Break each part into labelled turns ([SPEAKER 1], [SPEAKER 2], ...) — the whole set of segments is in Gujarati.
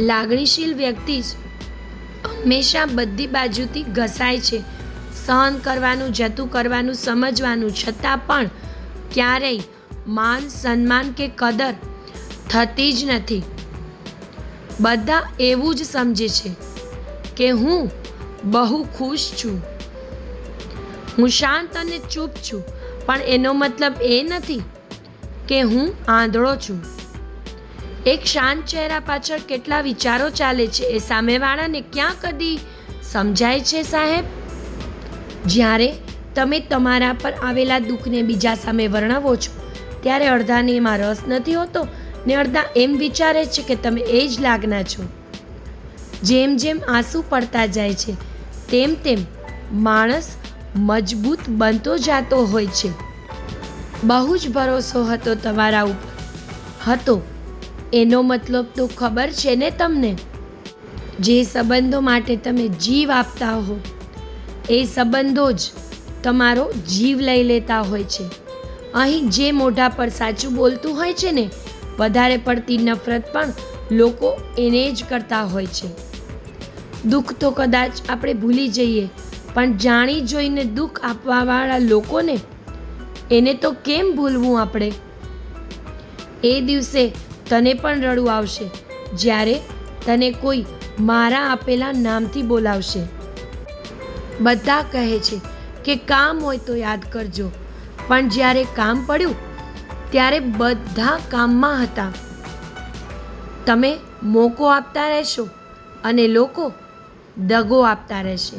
[SPEAKER 1] લાગણીશીલ વ્યક્તિ જ હંમેશા બધી બાજુથી ઘસાય છે. સહન કરવાનું, જતું કરવાનું, સમજવાનું, છતાં પણ ક્યારેય માન, સન્માન કે કદર થતી જ નથી. બધા એવું જ સમજે છે કે હું બહુ ખુશ છું, હું શાંત અને ચૂપ છું, પણ એનો મતલબ એ નથી કે હું આંધળો છું. એક શાંત ચહેરા પાછળ કેટલા વિચારો ચાલે છે એ સામેવાળાને ક્યાં કદી સમજાય છે સાહેબ? જ્યારે તમે તમારા પર આવેલા દુઃખને બીજા સામે વર્ણવો છો ત્યારે અડધાને એમાં રસ નથી હોતો ને અડધા એમ વિચારે છે કે તમે એ જ લાગના છો. જેમ જેમ આંસુ પડતા જાય છે તેમ તેમ માણસ મજબૂત બનતો જાતો હોય છે. બહુ જ ભરોસો હતો તમારા ઉપર હતો, એનો મતલબ તો ખબર છે ને તમને? જે સંબંધો માટે તમે જીવ આપતા હો એ સંબંધો જ તમારો જીવ લઈ લેતા હોય છે. અહીં જે મોઢા પર સાચું બોલતું હોય છે ને, વધારે પડતી નફરત પણ લોકો એને જ કરતા હોય છે. દુઃખ તો કદાચ આપણે ભૂલી જઈએ, પણ જાણી જોઈને દુઃખ આપવાવાળા લોકોને એને તો કેમ ભૂલવું આપણે? એ દિવસે તને પણ રડવું આવશે જ્યારે તને કોઈ મારા આપેલા નામથી બોલાવશે. બધા કહે છે કે કામ હોય તો યાદ કરજો, પણ જ્યારે કામ પડ્યું ત્યારે બધા કામમાં હતા. તમે મોકો આપતા રહેશો અને લોકો દગો આપતા રહેશે.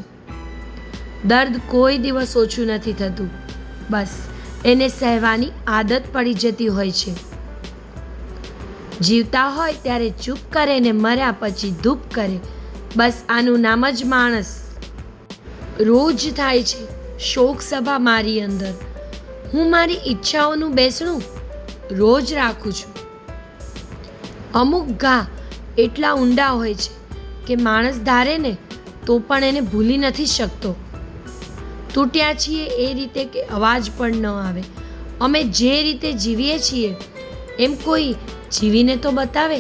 [SPEAKER 1] દર્દ કોઈ દિવસ ઓછું નથી થતું, બસ એને સહેવાની આદત પડી જતી હોય છે. જીવતા હોય ત્યારે ચૂપ કરે ને મર્યા પછી ધૂપ કરે, બસ આનું નામ જ માણસ. રોજ થાય છે શોક સભા મારી અંદર. હું મારી ઈચ્છાઓનું બેસણું રોજ રાખું છું. અમુક ઘા એટલા ઊંડા હોય છે કે માણસ ધારે ને તો પણ એને ભૂલી નથી શકતો. તૂટ્યા છીએ એ રીતે કે અવાજ પણ ન આવે. અમે જે રીતે જીવીએ છીએ એમ કોઈ જીવીને તો બતાવે.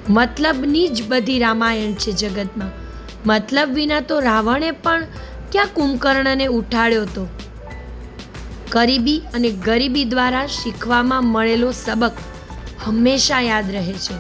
[SPEAKER 1] મતલબની જ બધી રામાયણ છે જગતમાં. મતલબ વિના તો રાવણે પણ ક્યાં કુંભકર્ણને ઉઠાડ્યો હતો. ગરીબી અને ગરીબી દ્વારા શીખવામાં મળેલો સબક હંમેશા યાદ રહે છે.